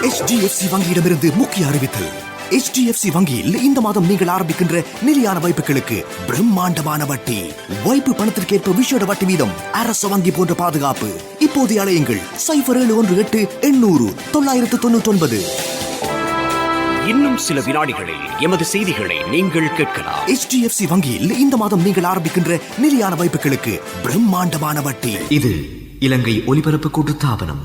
HDFC வங்கியிடமிருந்து முக்கிய அறிவித்தல். HDFC வங்கியில் இந்த மாதம் நீங்கள் ஆரம்பிக்கின்ற நிலையான வைப்புகளுக்கு பிரம்மாண்டமான வட்டி. வைப்பு பணத்திற்கேற்ப விஷேட வட்டி வீதம், அரச வங்கி போன்ற பாதுகாப்பு. இப்போது அழையுங்கள் 0718 800 999. இன்னும் சில வினாடிகளில் எமது செய்திகளை நீங்கள் கேட்கலாம். HDFC வங்கியில் இந்த மாதம் நீங்கள் ஆரம்பிக்கின்ற நிலையான வைப்புகளுக்கு பிரம்மாண்டமான வட்டி. இது இலங்கை ஒலிபரப்பு கூட்டுத்தாபனம்.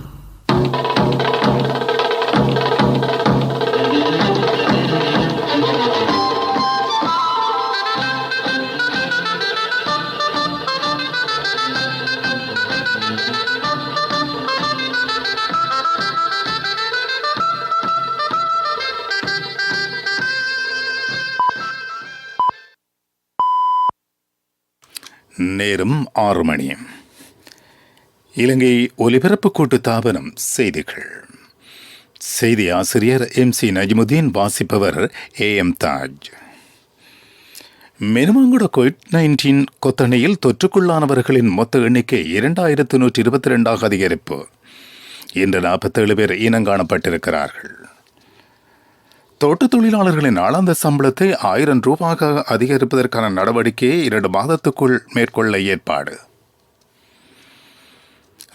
நேரம் 6 மணி. இலங்கை ஒலிபரப்பு கூட்டுத்தாபனம் செய்திகள். செய்தி ஆசிரியர் MC நஜ்முதீன், வாசிப்பவர் AM தாஜ். மெனுமாங்குட COVID-19 கொத்தணையில் தொற்றுக்குள்ளானவர்களின் மொத்த எண்ணிக்கை 2122 அதிகரிப்பு. இன்று 47 பேர் இனங்காணப்பட்டிருக்கிறார்கள். தோட்டத் தொழிலாளர்களின் நாளாந்த சம்பளத்தை 1000 ரூபாயாக அதிகரிப்பதற்கான நடவடிக்கையை 2 மாதத்துக்குள் மேற்கொள்ள ஏற்பாடு.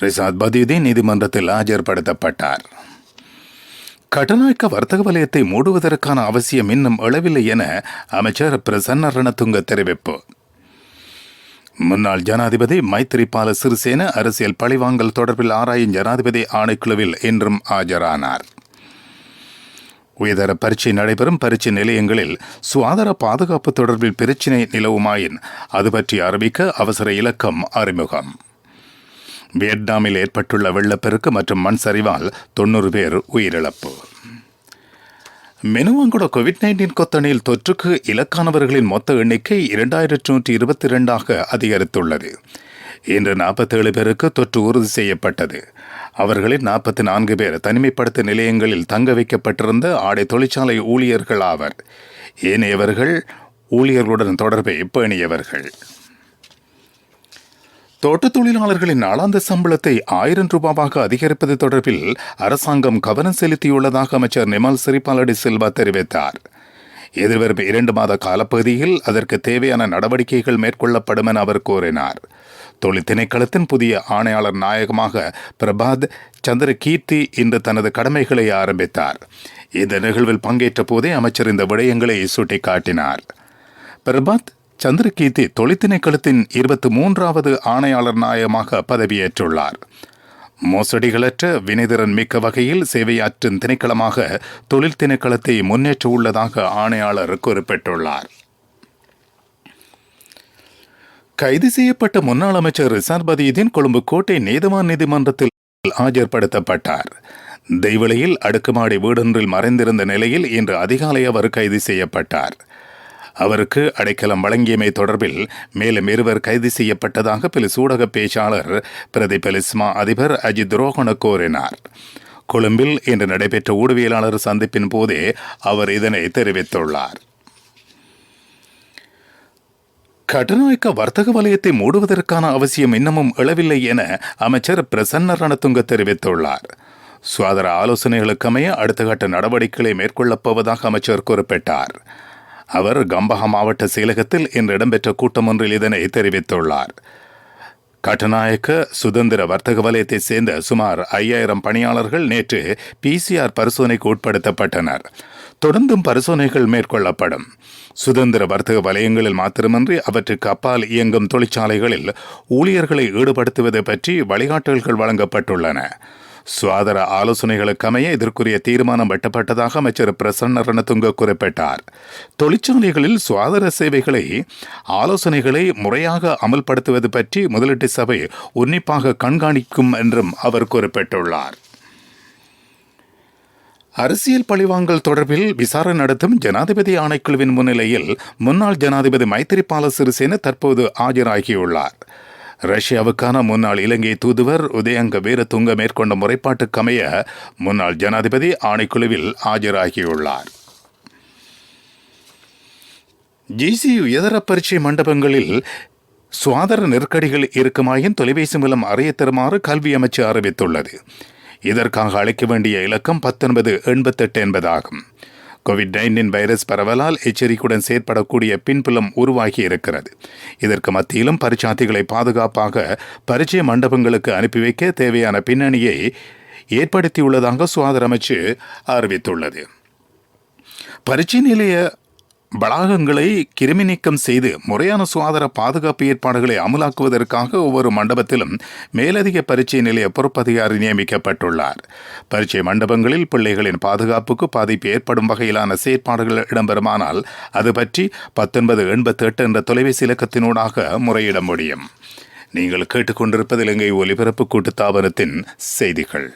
ரிசாத் பதியுதீன் நீதிமன்றத்தில் ஆஜர்படுத்தப்பட்டார். கட்டநாயக்க வர்த்தக வலயத்தை மூடுவதற்கான அவசியம் இன்னும் எழவில்லை என அமைச்சர் பிரசன்ன ரணதுங்க தெரிவிப்பு. முன்னாள் ஜனாதிபதி மைத்திரிபால சிறிசேன அரசியல் பழிவாங்கல் தொடர்பில் ஆராயும் ஜனாதிபதி ஆணைக்குழுவில் இன்றும் ஆஜரானார். உயர்தர பரீட்சை நடைபெறும் பரீட்சை நிலையங்களில் சுகாதார பாதுகாப்பு தொடர்பில் பிரச்சினை நிலவுமாயின் அது பற்றி அறிவிக்க அவசர இலக்கம் அறிமுகம். வியட்நாமில் ஏற்பட்டுள்ள வெள்ளப்பெருக்கு மற்றும் மண் சரிவால் 90 பேர் உயிரிழப்பு. மெனுவாங்குட COVID-19 கொத்தணையில் தொற்றுக்கு இலக்கானவர்களின் மொத்த எண்ணிக்கை 2122 அதிகரித்துள்ளது. இன்று 47 பேருக்கு தொற்று உறுதி செய்யப்பட்டது. அவர்களில் 44 பேர் தனிமைப்படுத்த நிலையங்களில் தங்க வைக்கப்பட்டிருந்த ஆடை தொழிற்சாலை ஊழியர்கள் ஆவர். ஏனையவர்கள் ஊழியர்களுடன் தொடர்பை பேணியவர்கள். தோட்டத் தொழிலாளர்களின் நாளாந்த சம்பளத்தை 1000 ரூபாவாக அதிகரிப்பது தொடர்பில் அரசாங்கம் கவனம் செலுத்தியுள்ளதாக அமைச்சர் நிமல் சிறிபாலடி சில்வா தெரிவித்தார். எதிர்வரும் 2 மாத காலப்பகுதியில் அதற்கு தேவையான நடவடிக்கைகள் மேற்கொள்ளப்படும் என அவர் கூறினார். தொழில் திணைக்களத்தின் புதிய ஆணையாளர் நாயகமாக பிரபாத் சந்திர கீர்த்தி இன்று தனது கடமைகளை ஆரம்பித்தார். இந்த நிகழ்வில் பங்கேற்ற போதே அமைச்சர் இந்த விடயங்களை சுட்டிக்காட்டினார். பிரபாத் சந்திர கீர்த்தி தொழில் திணைக்களத்தின் 23வது ஆணையாளர் நாயகமாக பதவியேற்றுள்ளார். மோசடிகளற்ற வினைதிறன் மிக்க வகையில் சேவையாற்றும் திணைக்களமாக தொழில் திணைக்களத்தை முன்னேற்ற உள்ளதாக ஆணையாளர் குறிப்பிட்டுள்ளார். கைது செய்யப்பட்ட முன்னாள் அமைச்சர் ரிசாத் பதியுதீன் கொழும்பு கோட்டை நீதவான் நீதிமன்றத்தில் ஆஜர்படுத்தப்பட்டார். தெய்வளையில் அடுக்குமாடி வீடொன்றில் மறைந்திருந்த நிலையில் இன்று அதிகாலை அவர் கைது செய்யப்பட்டார். அவருக்கு அடைக்கலம் வழங்கியமை தொடர்பில் மேலும் 2 கைது செய்யப்பட்டதாக பிலிஸ் ஊடக பேச்சாளர் பிரதி பெலிஸ்மா அதிபர் அஜித் ரோஹன கூறினார். கொழும்பில் இன்று நடைபெற்ற ஊடகவியலாளர் சந்திப்பின் போதே அவர் இதனை தெரிவித்துள்ளார். கட்டநாயக்க வர்த்தக வலயத்தை மூடுவதற்கான அவசியம் இன்னமும் எழவில்லை என அமைச்சர் பிரசன்ன ரணதுங்க தெரிவித்துள்ளார். சுகாதார ஆலோசனைகளுக்கமைய அடுத்த கட்ட நடவடிக்கைகளை மேற்கொள்ளப் போவதாக அமைச்சர் குறிப்பிட்டார். அவர் கம்பஹா மாவட்ட செயலகத்தில் இன்று இடம்பெற்ற கூட்டம் ஒன்றில் இதனை தெரிவித்துள்ளார். கட்டநாயக்க சுதந்திர வர்த்தக வலயத்தை சேர்ந்த சுமார் 5000 பணியாளர்கள் நேற்று PCR பரிசோதனைக்கு உட்படுத்தப்பட்டனர். தொடர்ந்தும் பரிசோதனைகள் மேற்கொள்ளப்படும். சுதந்திர வர்த்தக வலயங்களில் மாத்திரமின்றி அவற்றுக்கு அப்பால் இயங்கும் தொழிற்சாலைகளில் ஊழியர்களை ஈடுபடுத்துவது பற்றி வழிகாட்டல்கள் வழங்கப்பட்டுள்ளன. சுகாதார ஆலோசனைகளுக்கமைய இதற்குரிய தீர்மானம் வெட்டப்பட்டதாக அமைச்சர் பிரசன்ன ரணதுங்க குறிப்பிட்டார். தொழிற்சாலைகளில் சுகாதார சேவைகளை ஆலோசனைகளை முறையாக அமல்படுத்துவது பற்றி முதலீட்டு சபை உன்னிப்பாக கண்காணிக்கும் என்றும் அவர் குறிப்பிட்டுள்ளார். அரசியல் பழிவாங்கல் தொடர்பில் விசாரணை நடத்தும் ஜனாதிபதி ஆணைக்குழுவின் முன்னிலையில் முன்னாள் ஜனாதிபதி மைத்திரிபால சிறிசேன தற்போது ஆஜராகியுள்ளார். ரஷ்யாவுக்கான முன்னாள் இலங்கை தூதுவர் உதயங்க வீரதுங்க மேற்கொண்ட முறைப்பாட்டுக்கமைய முன்னாள் ஜனாதிபதி ஆணைக்குழுவில் ஆஜராகியுள்ளார். GCU இதர பரீட்சை மண்டபங்களில் சுகாதார நெருக்கடிகள் இருக்குமாயின் தொலைபேசி மூலம் அறிய தருமாறு கல்வி அமைச்சு அறிவித்துள்ளது. இதற்காக அழைக்க வேண்டிய இலக்கம் 1988 என்பதாகும். கோவிட்-19 வைரஸ் பரவலால் எச்சரிக்கையுடன் செயற்படக்கூடிய பின்புலம் உருவாகி இருக்கிறது. இதற்கு மத்தியிலும் பரீட்சார்த்திகளை பாதுகாப்பாக பரீட்சை மண்டபங்களுக்கு அனுப்பி வைக்க தேவையான பின்னணியை ஏற்படுத்தியுள்ளதாக சுகாதார அமைச்சு அறிவித்துள்ளது. பரீட்சை நிலைய வளாகங்களை கிருமி நீக்கம் செய்து முறையான சுகாதார பாதுகாப்பு ஏற்பாடுகளை அமலாக்குவதற்காக ஒவ்வொரு மண்டபத்திலும் மேலதிக பரீட்சை நிலைய பொறுப்பதிகாரி நியமிக்கப்பட்டுள்ளார். பரீட்சை மண்டபங்களில் பிள்ளைகளின் பாதுகாப்புக்கு பாதிப்பு ஏற்படும் வகையிலான செயற்பாடுகள் இடம்பெறுமானால் அது பற்றி 1988 என்ற தொலைபேசி இலக்கத்தினூடாக முறையிட முடியும். நீங்கள் கேட்டுக்கொண்டிருப்பது இலங்கை ஒலிபரப்பு கூட்டுத்தாபனத்தின் செய்திகள்.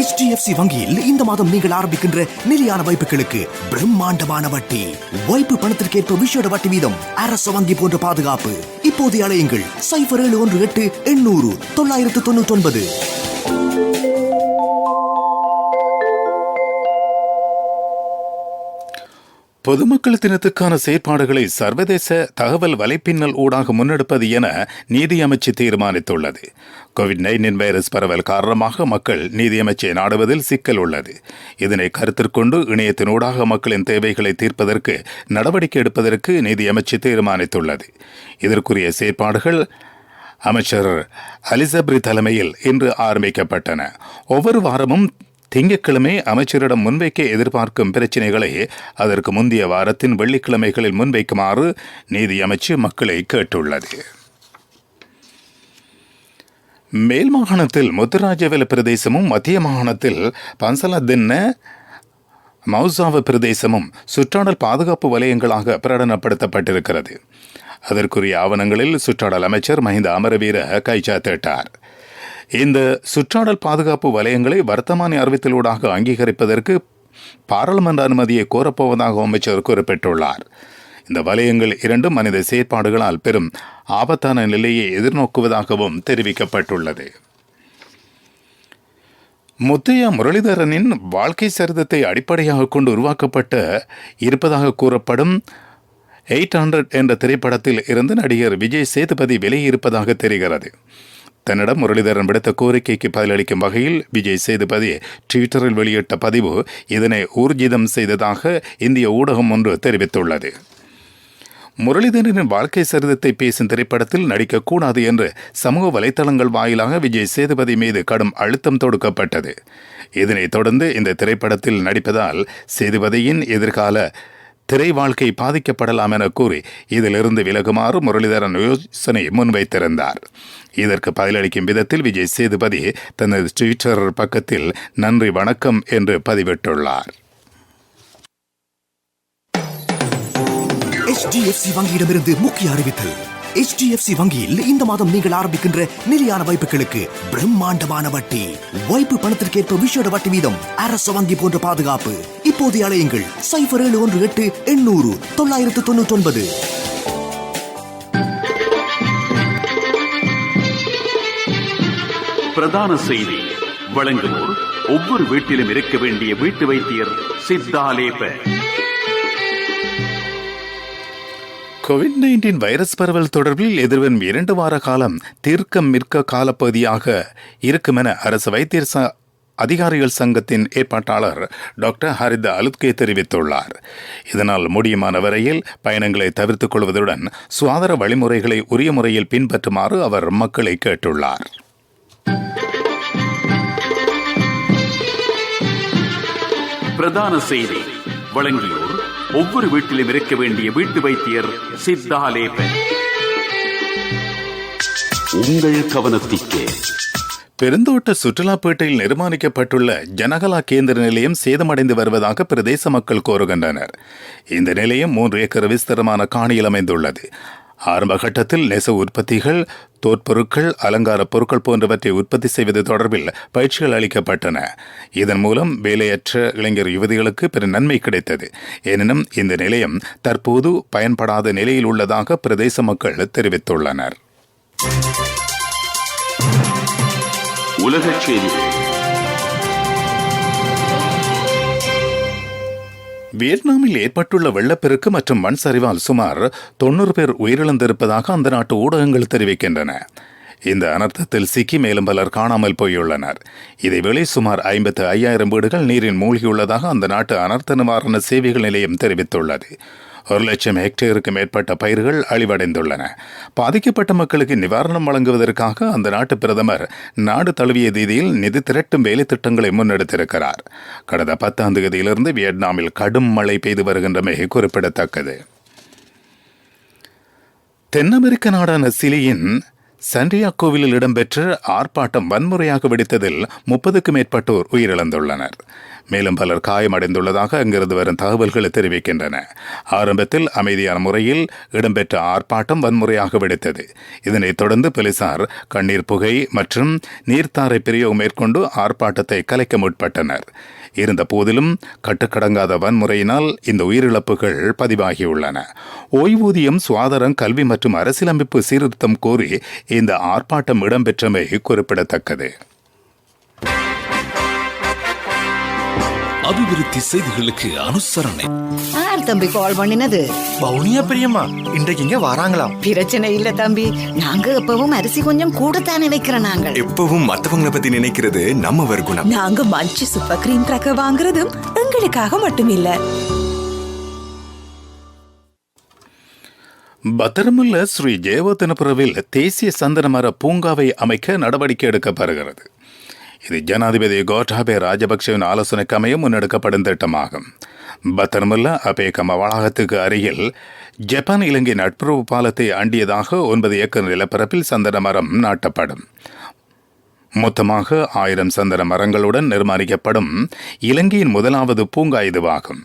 HDFC வங்கியில் இந்த மாதம் நீங்கள் ஆரம்பிக்கின்ற நிலையான வைப்புகளுக்கு பிரம்மாண்டமான வட்டி. வைப்பு பணத்திற்கேற்ப விஷேட வட்டி வீதம், அரச வங்கி போன்ற பாதுகாப்பு. இப்போது அழையுங்கள் 0718 800 999. பொதுமக்கள் தினத்துக்கான செயற்பாடுகளை சர்வதேச தகவல் வலைப்பின்னல் ஊடாக முன்னெடுப்பது என நீதி அமைச்சு தீர்மானித்துள்ளது. கோவிட்-19 வைரஸ் பரவல் காரணமாக மக்கள் நீதியமைச்சை நாடுவதில் சிக்கல் உள்ளது. இதனை கருத்திற்கொண்டு இணையத்தினூடாக மக்களின் தேவைகளை தீர்ப்பதற்கு நடவடிக்கை எடுப்பதற்கு நீதியமைச்சு தீர்மானித்துள்ளது. இதற்குரிய செயற்பாடுகள் அமைச்சர் அலிசப்ரி தலைமையில் இன்று ஆரம்பிக்கப்பட்டன. ஒவ்வொரு வாரமும் திங்கட்கிழமை அமைச்சரிடம் முன்வைக்க எதிர்பார்க்கும் பிரச்சினைகளை அதற்கு முந்தைய வாரத்தின் வெள்ளிக்கிழமைகளில் முன்வைக்குமாறு நீதி அமைச்சு மக்களை கேட்டுள்ளது. மேல் மாகாணத்தில் முத்துராஜவெல பிரதேசமும் மத்திய மாகாணத்தில் பன்சலதின்ன மௌசாவ பிரதேசமும் சுற்றாடல் பாதுகாப்பு வலயங்களாக பிரகடனப்படுத்தப்பட்டிருக்கிறது. அதற்குரிய ஆவணங்களில் சுற்றாடல் அமைச்சர் மஹிந்த அமரவீர கைச்சாத்திட்டார். இந்த சுற்றாடல் பாதுகாப்பு வலயங்களை வர்த்தமானி அறிவித்தலூடாக அங்கீகரிப்பதற்கு பாராளுமன்ற அனுமதியை கோரப்போவதாக அமைச்சர் குறிப்பிட்டுள்ளார். இந்த வலயங்கள் இரண்டும் மனித செயற்பாடுகளால் பெரும் ஆபத்தான நிலையை எதிர்நோக்குவதாகவும் தெரிவிக்கப்பட்டுள்ளது. முத்தையா முரளிதரனின் வாழ்க்கை சரிதத்தை அடிப்படையாக கொண்டு உருவாக்கப்பட்ட இருப்பதாக கூறப்படும் 800 என்ற திரைப்படத்தில் இருந்து நடிகர் விஜய் சேதுபதி விலகியிருப்பதாக தெரிகிறது. தன்னிடம் முரளிதரன் விடுத்த கோரிக்கைக்கு பதிலளிக்கும் வகையில் விஜய் சேதுபதி ட்விட்டரில் வெளியிட்ட பதிவு இதனை ஊர்ஜிதம் செய்ததாக இந்திய ஊடகம் ஒன்று தெரிவித்துள்ளது. முரளிதரனின் வாழ்க்கை சரிதத்தை பேசும் திரைப்படத்தில் நடிக்கக்கூடாது என்று சமூக வலைத்தளங்கள் வாயிலாக விஜய் சேதுபதி மீது கடும் அழுத்தம் தொடுக்கப்பட்டது. இதனைத் தொடர்ந்து இந்த திரைப்படத்தில் நடிப்பதால் சேதுபதியின் எதிர்கால திரை வாழ்க்கை பாதிக்கப்படலாம் என கூறி இதிலிருந்து விலகுமாறு முரளிதரன் யோசனை முன்வைத்திருந்தார். இதற்கு பதிலளிக்கும் விதத்தில் விஜய் சேதுபதி தனது ட்விட்டர் பக்கத்தில் நன்றி வணக்கம் என்று பதிவிட்டுள்ளார். HDFC வங்கியிடமிருந்து முக்கிய அறிவித்தல். HDFC வங்கியில் இந்த மாதம் நீங்கள் ஆரம்பிக்கின்ற நிலையான வைப்புகளுக்கு பிரம்மாண்டமான வட்டி. வைப்பு பணத்திற்கேற்ப விஷேட வட்டி வீதம், அரச வங்கி போன்ற பாதுகாப்பு. இப்போது அழையுங்கள் 0718 800 999. பிரதான செய்தி வழங்குவோர் ஒவ்வொரு வீட்டிலும் இருக்க வேண்டிய வீட்டு வைத்தியர் சித்தாலேப. கோவிட்-19 வைரஸ் பரவல் தொடர்பில் எதிர்வரும் 2 வார காலம் தீர்க்கம் மிக்க காலப்பகுதியாக இருக்கும் என அரசு வைத்தியர் அதிகாரிகள் சங்கத்தின் ஏற்பாட்டாளர் டாக்டர் ஹரித அலுத்கே தெரிவித்துள்ளார். இதனால் முடியுமான வரையில் பயணங்களை தவிர்த்துக் கொள்வதுடன் சுகாதார வழிமுறைகளை உரிய முறையில் பின்பற்றுமாறு அவர் மக்களை கேட்டுள்ளார். பிரதான செய்தி வழங்கியோர் ஒவ்வொரு வீட்டிலும் இருக்க வேண்டிய வீட்டு வைத்தியர் சித்தாலேப. உங்கள் கவனத்திற்கு பெருந்தோட்ட சுற்றுலாப்பேட்டையில் நிர்மாணிக்கப்பட்டுள்ள ஜனகலா கேந்திர நிலையம் சேதமடைந்து வருவதாக பிரதேச மக்கள் கோருகின்றனர். இந்த நிலையம் 3 ஏக்கர் விஸ்தரமான காணியில் அமைந்துள்ளது. ஆரம்ப கட்டத்தில் நெசவு உற்பத்திகள், தோற்பொருட்கள், அலங்கார பொருட்கள் போன்றவற்றை உற்பத்தி செய்வது தொடர்பில் பயிற்சிகள் அளிக்கப்பட்டன. இதன் மூலம் வேலையற்ற இளைஞர் யுவதிகளுக்கு பெரும் நன்மை கிடைத்தது. எனினும் இந்த நிலையம் தற்போது பயன்படாத நிலையில் உள்ளதாக பிரதேச மக்கள் தெரிவித்துள்ளனர். உலகச் செய்திகள். வியட்நாமில் ஏற்பட்டுள்ள வெள்ளப்பெருக்கு மற்றும் மண் சரிவால் சுமார் 90 பேர் உயிரிழந்திருப்பதாக அந்த நாட்டு ஊடகங்கள் தெரிவிக்கின்றன. இந்த அனர்த்தத்தில் சிக்கி மேலும் பலர் காணாமல் போயுள்ளனர். இதேவேளை சுமார் 55,000 வீடுகள் நீரில் மூழ்கியுள்ளதாக அந்த நாட்டு அனர்த்த நிவாரண சேவைகள் நிலையம் தெரிவித்துள்ளது. 1,00,000 ஹெக்டேருக்கு மேற்பட்ட பயிர்கள் அழிவடைந்துள்ளன. பாதிக்கப்பட்ட மக்களுக்கு நிவாரணம் வழங்குவதற்காக அந்த நாட்டு பிரதமர் நாடு தழுவிய ரீதியில் நிதி திரட்டும் வேலை திட்டங்களை முன்னெடுத்திருக்கிறார். கடந்த 10ஆம் தேதியிலிருந்து வியட்நாமில் கடும் மழை பெய்து வருகின்றமை குறிப்பிடத்தக்கது. தென் அமெரிக்க நாடான சிலியின் சாண்டியாகோவில் இடம்பெற்ற ஆர்ப்பாட்டம் வன்முறையாக வெடித்ததில் 30க்கும் மேற்பட்டோர் உயிரிழந்துள்ளனர். மேலும் பலர் காயமடைந்துள்ளதாக அங்கிருந்து வரும் தகவல்கள் தெரிவிக்கின்றன. ஆரம்பத்தில் அமைதியான முறையில் இடம்பெற்ற ஆர்ப்பாட்டம் வன்முறையாக வெடித்தது. இதனைத் தொடர்ந்து போலீசார் கண்ணீர் புகை மற்றும் நீர்த்தாரை பிரயோகம் மேற்கொண்டு ஆர்ப்பாட்டத்தை கலைக்க முற்பட்டனர். இருந்த போதிலும் கட்டுக்கடங்காத வன்முறையினால் இந்த உயிரிழப்புகள் பதிவாகியுள்ளன. ஓய்வூதியம், சுகாதாரம், கல்வி மற்றும் அரசியலமைப்பு சீர்திருத்தம் கோரி இந்த ஆர்ப்பாட்டம் இடம்பெற்றமை குறிப்பிடத்தக்கது. அபிவிருத்தி செய்திகளுக்கு அனுசரணை. யார் தம்பி கால் பண்ணினது? பவுனியா பெரியம்மா இன்றைக்கு இங்க வராங்களாம். பிரச்சனை இல்ல தம்பி, நாங்க எப்பவும் அரிசி கொஞ்சம் கூடத்தானே வைக்கிறோம். நாங்கள் எப்பவும் மத்தவங்களை பத்தி நினைக்கிறது நம்ம வர்க்குணம். நாங்க மஞ்சி சூப்பர் கிரீம் கிராக்கர் வாங்குறதும் எங்களுக்காக மட்டுமில்ல. பத்திரமுள்ள ஸ்ரீ ஜெயவர்தனபுரவில் தேசிய சந்தன மர பூங்காவை அமைக்க நடவடிக்கை எடுக்கப்படுகிறது. இது ஜனாதிபதி கோட்டாபய ராஜபக்சவின் ஆலோசனைக்கு அமைய முன்னெடுக்கப்படும் திட்டமாகும். பத்திரமுல்ல அபேகம வளாகத்துக்கு அருகில் ஜப்பான் இலங்கை நட்புறவு பாலத்தை அண்டியதாக 9 ஏக்கர் நிலப்பரப்பில் சந்தன மரம் நாட்டப்படும். மொத்தமாக 1000 சந்தன மரங்களுடன் நிர்மாணிக்கப்படும் இலங்கையின் முதலாவது பூங்கா இதுவாகும்.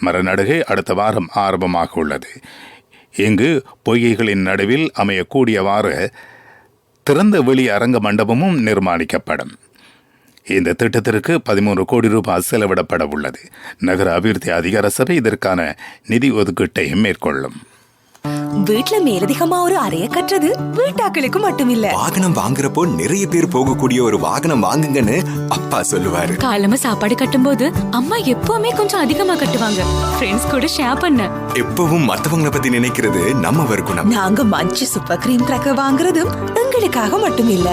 மரநடுகை அடுத்த வாரம் ஆரம்பமாக உள்ளது. இங்கு பொய்கைகளின் நடுவில் அமையக்கூடியவாறு திறந்த வெளி அரங்க மண்டபமும் நிர்மாணிக்கப்படும். இந்த திட்டத்திற்கு 13 கோடி ரூபாய் செலவிடப்பட உள்ளது. நகர அபிவிருத்தி அதிகார சபை இதற்கான நிதி ஒதுக்கீட்டை மேற்கொள்ளும். வீட்டுல மேலதிகமா ஒரு அறைய கட்டுறது வீட்டாக்களுக்கு மட்டுமில்ல. வாகனம் வாங்குறப்போ நிறைய பேர் போகக்கூடிய ஒரு வாகனம் வாங்குங்கன்னு அப்பா சொல்லுவாரு. காலமா சாப்பாடு கட்டும் போது அம்மா எப்பவுமே கொஞ்சம் அதிகமா கட்டுவாங்க. ஃப்ரெண்ட்ஸ் கூட ஷேர் பண்ண. எப்பவும் மத்தவங்களை பத்தி நினைக்கிறது நம்ம வர்க்குணம். நாங்க மஞ்சி சூப்பர் கிரீம் கிராக்கர் வாங்குறதும் எங்களுக்காக மட்டுமில்ல.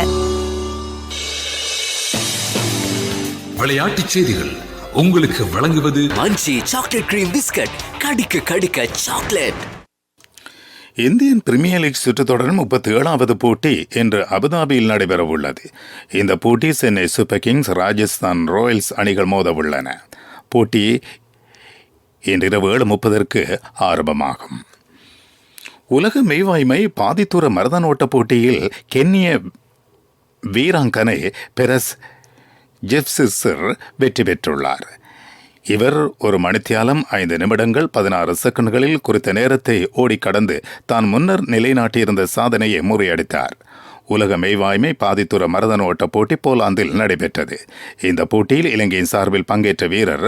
விளையாட்டுச் செய்திகள் உங்களுக்கு வழங்குவது மஞ்சி சாக்லேட் கிரீம் பிஸ்கட். கடிக்க கடிக்க சாக்லேட். இந்தியன் பிரீமியர் லீக் சுற்றுத்தொடரின் 37வது போட்டி இன்று அபுதாபியில் நடைபெறவுள்ளது. இந்த போட்டி Chennai super Kings, Rajasthan Royals அணிகள் மோதவுள்ளன. போட்டி இன்றிரவு 7:30 ஆரம்பமாகும். உலக மெய்வாய்மை பாதித்தூர மரதன் ஓட்ட போட்டியில் கென்னிய வீராங்கனை பெரஸ் ஜெப்சிசர் வெற்றி பெற்றுள்ளார். இவர் 1 மணித்தியாலம் 5 நிமிடங்கள் 16 செகண்ட்களில் குறித்த நேரத்தை ஓடி கடந்து தான் முன்னர் நிலைநாட்டியிருந்த சாதனையை முறியடித்தார். உலக மெய்வாய்மை பாதித்துற மரதன் ஓட்ட போட்டி போலாந்தில் நடைபெற்றது. இந்த போட்டியில் இலங்கையின் சார்பில் பங்கேற்ற வீரர்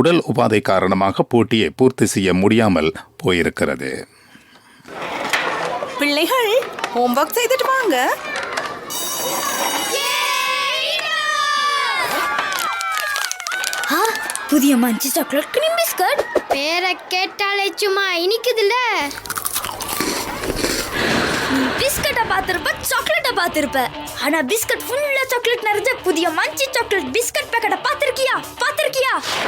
உடல் உபாதை காரணமாக போட்டியை பூர்த்தி செய்ய முடியாமல் போயிருக்கிறது. பிள்ளைகள் ஹோம்வொர்க் செய்துட்டு வாங்க. புதிய மஞ்சி சாக்லேட் கிரீம் பிஸ்கட். பேரை கேட்டாலே சும்மா இனிக்குதுல்ல. பிஸ்கட்டை பார்த்திருப்ப, சாக்லேட்டை பார்த்திருப்ப. ஆனா பிஸ்கட் ஃபுல்லா சாக்லேட் நிறைஞ்ச புதிய மஞ்சி சாக்லேட் பிஸ்கட் பேக்கெட்டை பார்த்திருக்கியா?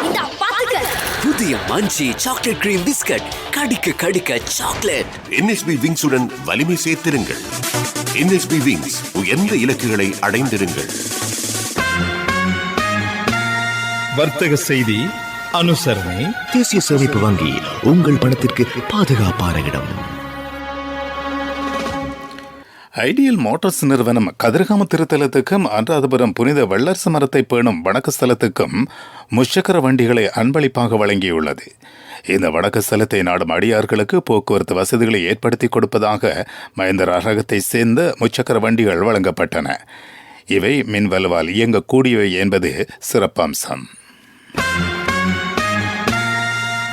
இந்த பாத்துக்க. புதிய மஞ்சி சாக்லேட் கிரீம் பிஸ்கட். கடிக்க கடிக்க சாக்லேட். NSB விங்ஸுடன் வலிமை சேர்த்திருங்கள். NSB விங்ஸ் உயர்ந்த இலக்குகளை அடைந்திருங்கள். வர்த்தக செய்தி அனுசரணை. தேசிய சேமிப்பு வங்கி உங்கள் பணத்திற்கு பாதுகாப்பான இடம். ஐடியல் மோட்டார்ஸ் நிறுவனம் கதிர்காம திருத்தலத்துக்கும் அனுராதபுரம் புனித வள்ளரசு மரத்தை பேணும் வடக்கு ஸ்தலத்துக்கும் முச்சக்கர வண்டிகளை அன்பளிப்பாக வழங்கியுள்ளது. இந்த வடக்கு ஸ்தலத்தை நாடும் அடியார்களுக்கு போக்குவரத்து வசதிகளை ஏற்படுத்தி கொடுப்பதாக மஹிந்திரா ரகத்தை சேர்ந்த முச்சக்கர வண்டிகள் வழங்கப்பட்டன. இவை மின்வலுவால் இயங்கக்கூடியவை என்பது சிறப்பம்சம்.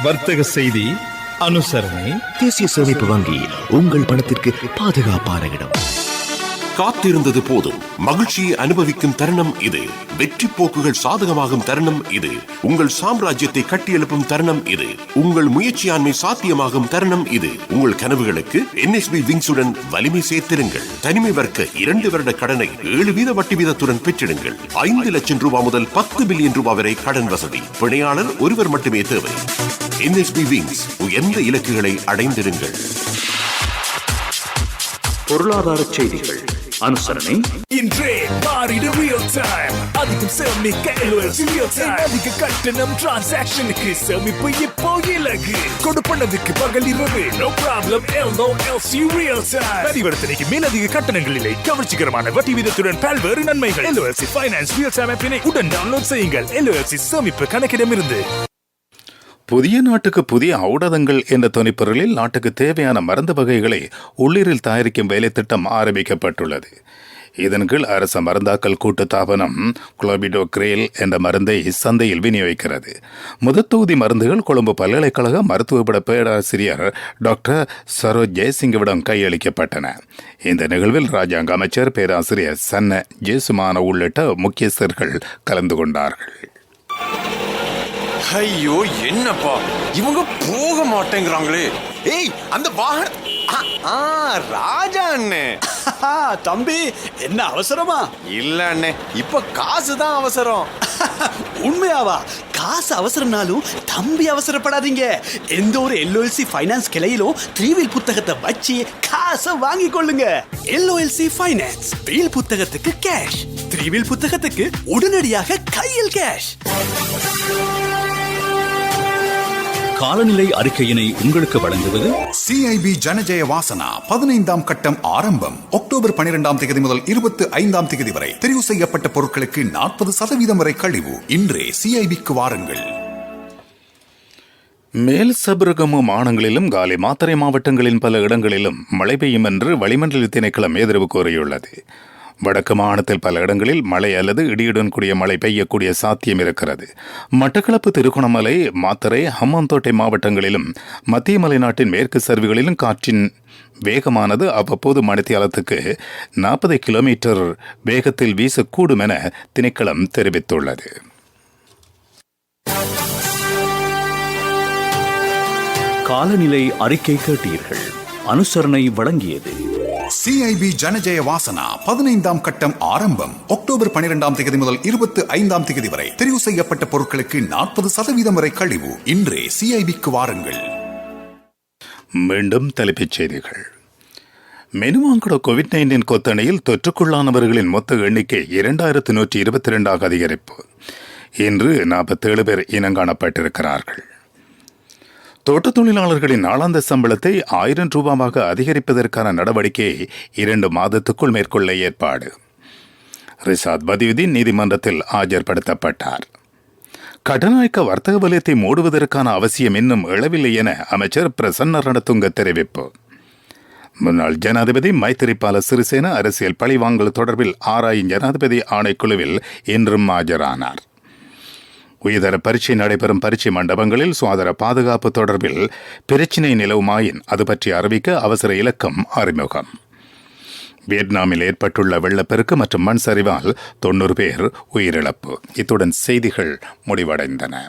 வர்த்தக செய்தி அனுசரணை. தேசிய சேமிப்பு வங்கி உங்கள் பணத்திற்கு பாதுகாப்பான இடம். காத்திருந்தது போதும். மகிழ்ச்சியை அனுபவிக்கும் தருணம் இது. வெற்றி போக்குகள் சாதகமாகும் தருணம் இது. உங்கள் சாம்ராஜ்யத்தை கட்டியெழுப்பும் தருணம் இது. உங்கள் முயற்சியாண்மை சாத்தியமாகும் தருணம் இது. உங்கள் கனவுகளுக்கு NSB விங்ஸுடன் வலிமை சேர்த்திருங்கள். தனிமை வர்க்க 2 வருட கடனை 7% வட்டி வீதத்துடன் பெற்றிடுங்கள். 5 லட்சம் ரூபாய் முதல் 10 பில்லியன் ரூபாய் வரை கடன் வசதி. பிணையாளர் ஒருவர் மட்டுமே தேவை. NSB விங்ஸ், உயர்ந்த இலக்குகளை அடைந்திருங்கள். பொருளாதார செய்திகள் அனுசரணை. இன்றே மாறிடு ரியல் டைம். அதிகம் சேமிக்க LOLC ரியல் டைம். அதிக கட்டணம் டிரான்சாக்ஷனுக்கு சேமிப்பு இப்போ இலகு. கொடுப்பனவுக்கு பகல் இரவு no problem. LOLC real time. பரிவர்த்தனைக்கு மேலதிக கட்டணங்கள் இல்லை. கவர்ச்சிகரமான வட்டி வீதத்துடன் பல்வேறு நன்மைகள். LOLC ஃபைனான்ஸ் ரியல் டைம் ஆப்பினை உடன் டவுன்லோட் செய்யுங்கள். LOLC சேமிப்பு கணக்கிடமிருந்து. புதிய நாட்டுக்கு புதிய ஔடதங்கள் என்ற துணைப்பொருளில் நாட்டுக்கு தேவையான மருந்து வகைகளை உள்ளீரில் தயாரிக்கும் வேலை திட்டம் ஆரம்பிக்கப்பட்டுள்ளது. இதன் கீழ் அரச மருந்தாக்கல் கூட்டுத்தாபனம் குளோபிடோக்ரேல் என்ற மருந்தை சந்தையில் விநியோகிக்கிறது. முதற் தொகுதி மருந்துகள் கொழும்பு பல்கலைக்கழக மருத்துவ பேராசிரியர் டாக்டர் சரோஜ் ஜெயசிங்கவிடம் கையளிக்கப்பட்டன. இந்த நிகழ்வில் ராஜாங்க அமைச்சர் பேராசிரியர் சன்ன ஜேசுமான உள்ளிட்ட முக்கியஸ்தர்கள் கலந்து கொண்டார்கள். ஐயோ, என்னப்பா இவங்க போக மாட்டேங்கிறாங்களே. ஏய், அந்த வாகனம் ராஜா அண்ணே. தம்பி, என்ன அவசரமா? இல்ல அண்ணே, இப்ப காசு தான் அவசரம். உண்மையாவா? காசு அவசரம்னாலும் தம்பி அவசரப்படாதீங்க. எந்த ஒரு LOLC ஃபைனான்ஸ் கிளையிலும் 3-வீல் புத்தகத்தை வச்சு காசை வாங்கி கொள்ளுங்க. LOLC ஃபைனான்ஸ் வீல் புத்தகத்துக்கு கேஷ், 3-வீல் புத்தகத்துக்கு உடனடியாக கையில் கேஷ். காலநிலை அறிக்கையினை உங்களுக்கு வழங்குவது CIB ஜனஜய வாசனா. 15ஆம் கட்டம் ஆரம்பம். அக்டோபர் 12ஆம் தேதி முதல் 25ஆம் தேதி வரை தெரிவு செய்யப்பட்ட பொருட்களுக்கு 40% வரை கழிவு. இன்றே CIBக்கு வாருங்கள். மேல் சபரகமு மாநிலங்களிலும் காலி மாத்தறை மாவட்டங்களின் பல இடங்களிலும் மழை பெய்யும் என்று வளிமண்டல திணைக்களம் எதிர்வு கூறியுள்ளது. வடக்கு மாகாணத்தில் பல இடங்களில் மழை அல்லது இடியுடன் கூடிய மழை பெய்யக்கூடிய சாத்தியம் இருக்கிறது. மட்டக்களப்பு, திருகோணமலை, மாத்தறை, ஹம்பாந்தோட்டை மாவட்டங்களிலும் மத்திய மலைநாட்டின் மேற்கு சரிவுகளிலும் காற்றின் வேகமானது அவ்வப்போது மணித்தியாலத்துக்கு 40 கிலோமீட்டர் வேகத்தில் வீசக்கூடும் என திணைக்களம் தெரிவித்துள்ளது. காலநிலை அறிக்கை கேட்டீர்கள். அனுசரணை வழங்கியது CIB ஜனஜய வாசனா. 15ஆம் கட்டம் ஆரம்பம். அக்டோபர் 12ஆம் தேதி முதல் 25ஆம் தேதி வரை தெரிவு செய்யப்பட்ட பொருட்களுக்கு 40% வரை கழிவு. இன்றே CIBக்கு வாருங்கள். மீண்டும் தலைப்புச் செய்திகள். மெனுவாங்கட கோவிட்-19 கொத்தணையில் தொற்றுக்குள்ளானவர்களின் மொத்த எண்ணிக்கை 2122 அதிகரிப்பு. இன்று 47 பேர் இனங்காணப்பட்டிருக்கிறார்கள். தோட்டத் தொழிலாளர்களின் நாளாந்த சம்பளத்தை 1000 ரூபாவாக அதிகரிப்பதற்கான நடவடிக்கையை 2 மாதத்துக்குள் மேற்கொள்ள ஏற்பாடு. ரிஷாத் பதியுதீன் நீதிமன்றத்தில் ஆஜர்படுத்தப்பட்டார். கட்டநாயக்க வர்த்தக வலயத்தை மூடுவதற்கான அவசியம் இன்னும் எழவில்லை என அமைச்சர் பிரசன்ன ரணதுங்க தெரிவிப்பு. முன்னாள் ஜனாதிபதி மைத்திரிபால சிறிசேன அரசியல் பழிவாங்கல் தொடர்பில் ஆராயும் ஜனாதிபதி ஆணைக்குழுவில் இன்றும் ஆஜரானார். உயர்தர பரீட்சை நடைபெறும் பரீட்சை மண்டபங்களில் சுகாதார பாதுகாப்பு தொடர்பில் பிரச்சினை நிலவுமாயின் அது பற்றி அறிவிக்க அவசர இலக்கம் அறிமுகம். வியட்நாமில் ஏற்பட்டுள்ள வெள்ளப்பெருக்கு மற்றும் மண் சரிவால் 90 பேர் உயிரிழப்பு. இத்துடன் செய்திகள் முடிவடைந்தன.